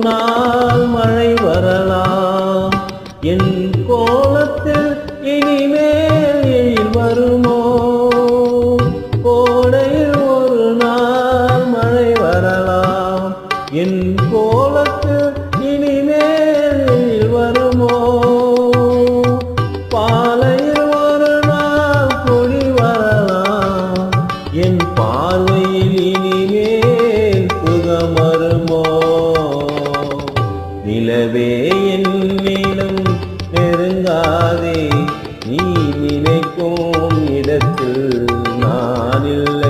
நாள் மழை வரலாம். என் கோலத்தில் இனிமேல் எழில் வருமோ? கோடையில் ஒரு நாள் மழை வரலாம். என் கோலத்தில் இனிமேல் எழில் வருமோ? பாலையில் ஒரு நாள் கொடி வரலாம். என் பார்வையில் இனிமேல் சுகம் வருமோ? நிலவே